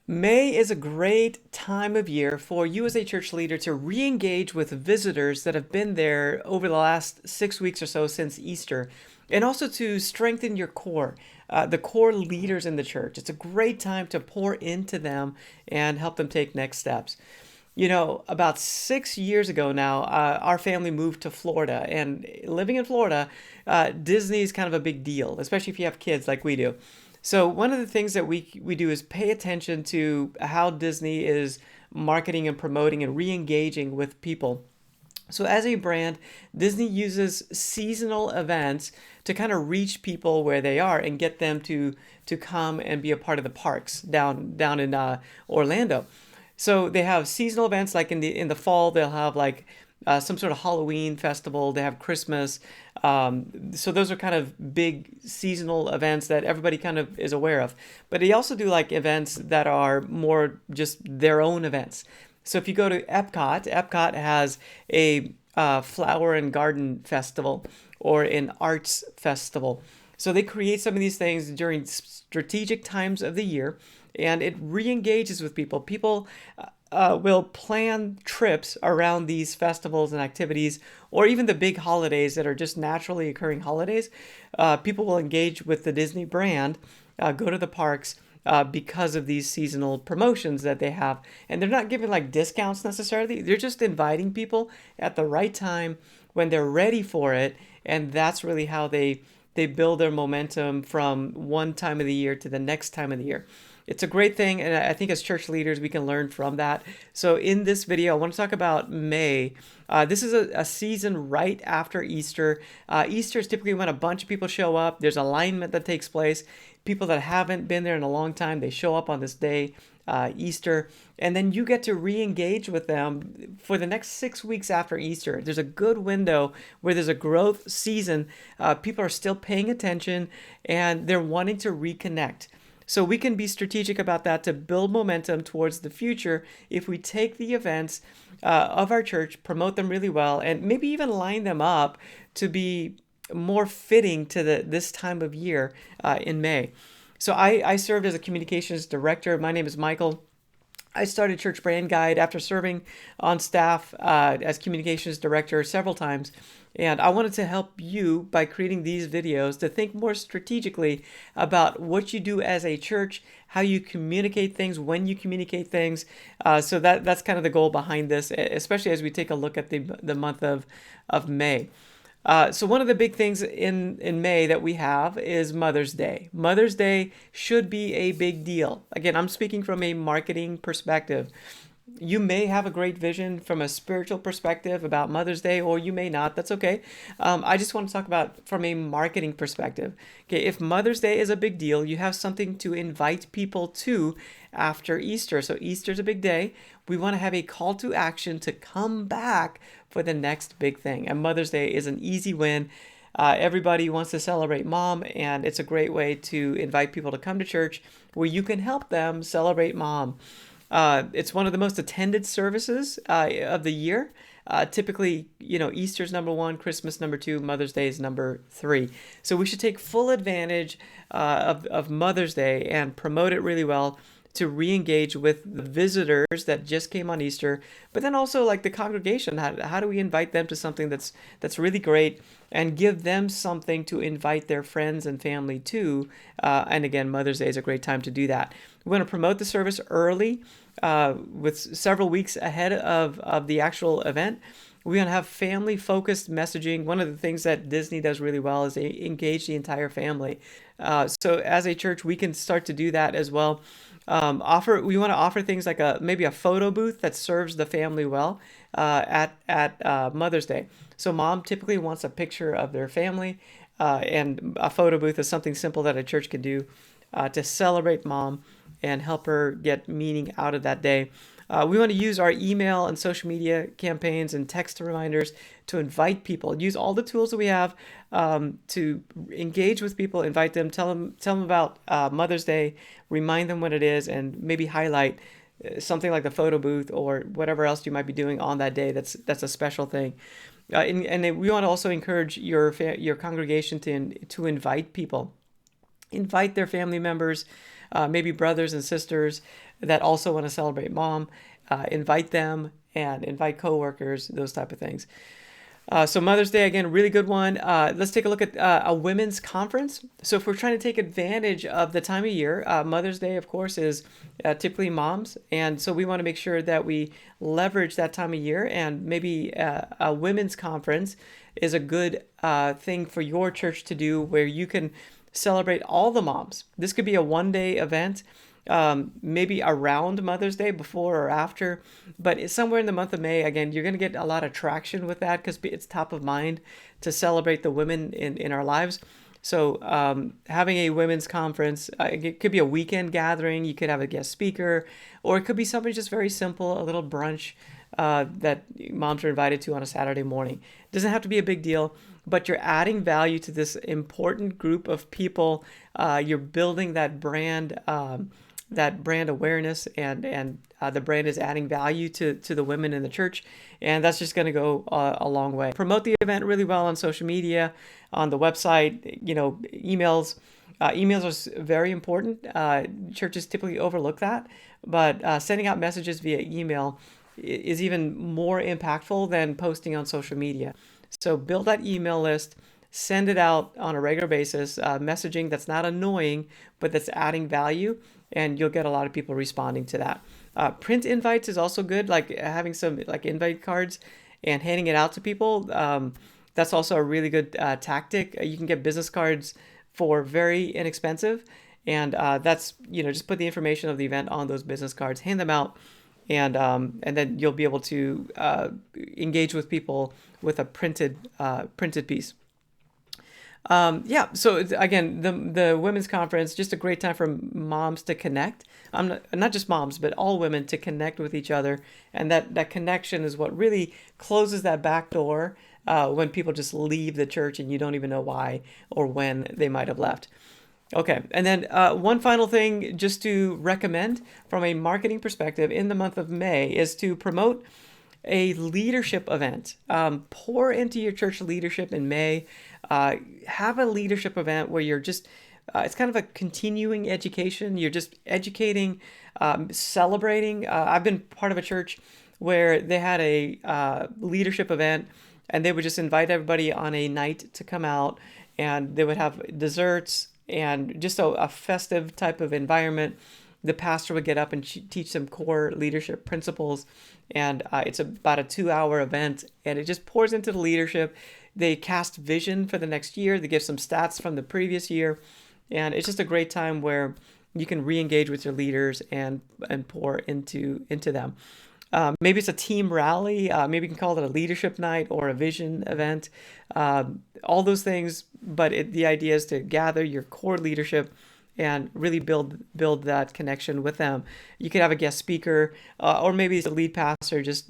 May is a great time of year for you as a church leader to re-engage with visitors that have been there over the last 6 weeks or so since Easter, and also to strengthen your core, the core leaders in the church. It's a great time to pour into them and help them take next steps. About 6 years ago now, our family moved to Florida, and living in Florida, Disney is kind of a big deal, especially if you have kids like we do. So one of the things that we do is pay attention to how Disney is marketing and promoting and re-engaging with people. So as a brand, Disney uses seasonal events to kind of reach people where they are and get them to come and be a part of the parks down in Orlando. So they have seasonal events like in the fall they'll have like some sort of Halloween festival. They have Christmas. So those are kind of big seasonal events that everybody kind of is aware of. But they also do like events that are more just their own events. So if you go to Epcot, Epcot has a flower and garden festival or an arts festival. So they create some of these things during strategic times of the year, and it re-engages with people. People will plan trips around these festivals and activities, or even the big holidays that are just naturally occurring holidays. People will engage with the Disney brand, go to the parks, because of these seasonal promotions that they have. And they're not giving like discounts necessarily, they're just inviting people at the right time when they're ready for it. And that's really how they build their momentum from one time of the year to the next time of the year. It's a great thing, and I think as church leaders, we can learn from that. So in this video, I want to talk about May. This is a season right after Easter. Easter is typically when a bunch of people show up. There's alignment that takes place. People that haven't been there in a long time, they show up on this day, Easter, and then you get to re-engage with them for the next 6 weeks after Easter. There's a good window where there's a growth season. People are still paying attention, and they're wanting to reconnect. So we can be strategic about that to build momentum towards the future if we take the events of our church, promote them really well, and maybe even line them up to be more fitting to this time of year in May. So I served as a communications director. My name is Michael. I started Church Brand Guide after serving on staff as communications director several times. And I wanted to help you by creating these videos to think more strategically about what you do as a church, how you communicate things, when you communicate things. So that's kind of the goal behind this, especially as we take a look at the month of May. So one of the big things in May that we have is Mother's Day. Mother's Day should be a big deal. Again, I'm speaking from a marketing perspective. You may have a great vision from a spiritual perspective about Mother's Day, or you may not. That's okay. I just want to talk about from a marketing perspective. Okay, if Mother's Day is a big deal, you have something to invite people to after Easter. So Easter's a big day. We want to have a call to action to come back for the next big thing. And Mother's Day is an easy win. Everybody wants to celebrate mom, and it's a great way to invite people to come to church where you can help them celebrate mom. It's one of the most attended services of the year. Typically, Easter's number one, Christmas number two, Mother's Day is number three. So we should take full advantage of Mother's Day and promote it really well to re-engage with the visitors that just came on Easter, but then also like the congregation. How do we invite them to something that's really great and give them something to invite their friends and family to? And again, Mother's Day is a great time to do that. We want to promote the service early with several weeks ahead of the actual event. We want to have family-focused messaging. One of the things that Disney does really well is they engage the entire family. So as a church, we can start to do that as well. We want to offer things like maybe a photo booth that serves the family well at Mother's Day. So mom typically wants a picture of their family, and a photo booth is something simple that a church can do to celebrate mom and help her get meaning out of that day. We want to use our email and social media campaigns and text reminders to invite people. Use all the tools that we have to engage with people, invite them, tell them about Mother's Day, remind them what it is, and maybe highlight something like the photo booth or whatever else you might be doing on that day. That's a special thing. And we want to also encourage your congregation to invite people. Invite their family members. maybe brothers and sisters that also want to celebrate mom. Invite them and invite coworkers, those type of things. So Mother's Day, again, really good one. Let's take a look at a women's conference. So if we're trying to take advantage of the time of year, Mother's Day, of course, is typically moms. And so we want to make sure that we leverage that time of year, and maybe a women's conference is a good thing for your church to do, where you can celebrate all the moms. This could be a one-day event, maybe around Mother's Day, before or after, but it's somewhere in the month of May. Again, you're going to get a lot of traction with that because it's top of mind to celebrate the women in our lives. So having a women's conference, it could be a weekend gathering. You could have a guest speaker, or it could be something just very simple, a little brunch that moms are invited to on a Saturday morning. It doesn't have to be a big deal, but you're adding value to this important group of people. You're building that brand awareness, and the brand is adding value to the women in the church, and that's just going to go a long way. Promote the event really well on social media, on the website, emails. Emails are very important. Churches typically overlook that, but sending out messages via email is even more impactful than posting on social media. So build that email list, send it out on a regular basis, messaging that's not annoying, but that's adding value, and you'll get a lot of people responding to that. Print invites is also good, like having some like invite cards and handing it out to people. That's also a really good tactic. You can get business cards for very inexpensive, and that's just put the information of the event on those business cards, hand them out, and then you'll be able to engage with people with a printed piece. So again, the women's conference, just a great time for moms to connect. Not just moms, but all women to connect with each other. And that connection is what really closes that back door when people just leave the church and you don't even know why or when they might have left. Okay, and then one final thing just to recommend from a marketing perspective in the month of May is to promote a leadership event. Pour into your church leadership in May. Have a leadership event where you're just, it's kind of a continuing education. You're just educating, celebrating. I've been part of a church where they had a leadership event, and they would just invite everybody on a night to come out, and they would have desserts and just a festive type of environment. The pastor would get up and teach some core leadership principles, and it's about a 2-hour event, and it just pours into the leadership. They cast vision for the next year. They give some stats from the previous year, and it's just a great time where you can re-engage with your leaders and pour into them. Maybe it's a team rally. Maybe you can call it a leadership night or a vision event. All those things, but the idea is to gather your core leadership and really build that connection with them. You could have a guest speaker, or maybe it's a lead pastor, just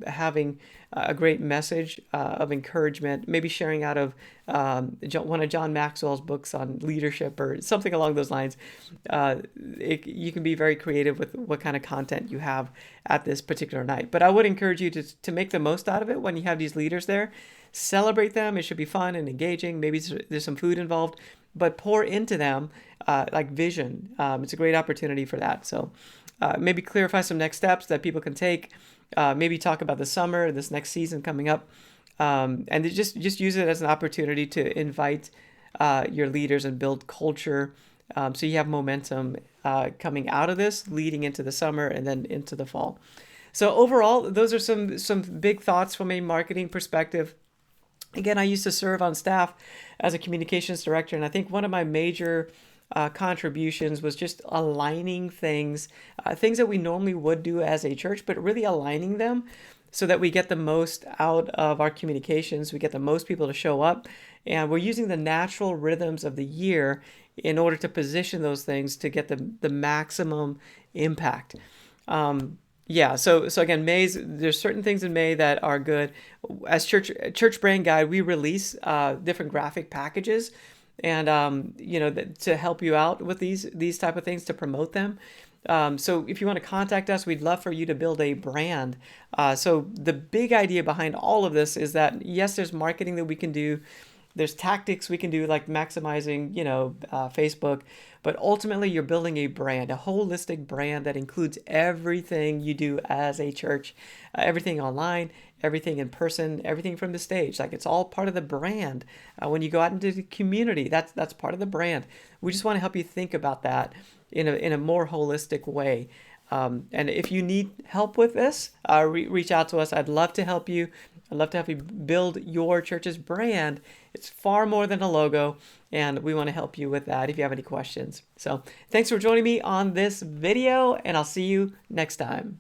having a great message of encouragement, maybe sharing out of one of John Maxwell's books on leadership or something along those lines. You can be very creative with what kind of content you have at this particular night. But I would encourage you to make the most out of it when you have these leaders there. Celebrate them. It should be fun and engaging. Maybe there's some food involved, but pour into them like vision. It's a great opportunity for that. So maybe clarify some next steps that people can take. Maybe talk about the summer, this next season coming up, and just use it as an opportunity to invite your leaders and build culture, so you have momentum coming out of this, leading into the summer and then into the fall. So overall, those are some big thoughts from a marketing perspective. Again, I used to serve on staff as a communications director, and I think one of my major contributions was just aligning things that we normally would do as a church, but really aligning them so that we get the most out of our communications, we get the most people to show up, and we're using the natural rhythms of the year in order to position those things to get the maximum impact. So again, there's certain things in May that are good. As Church Brand Guide, we release different graphic packages, and to help you out with these type of things, to promote them. So if you want to contact us, we'd love for you to build a brand. So the big idea behind all of this is that, yes, there's marketing that we can do. There's tactics we can do like maximizing, Facebook, but ultimately you're building a brand, a holistic brand that includes everything you do as a church, everything online, everything in person, everything from the stage. Like it's all part of the brand. When you go out into the community, that's part of the brand. We just want to help you think about that in a more holistic way. And if you need help with this, reach out to us. I'd love to help you. I'd love to help you build your church's brand. It's far more than a logo, and we want to help you with that if you have any questions. So thanks for joining me on this video, and I'll see you next time.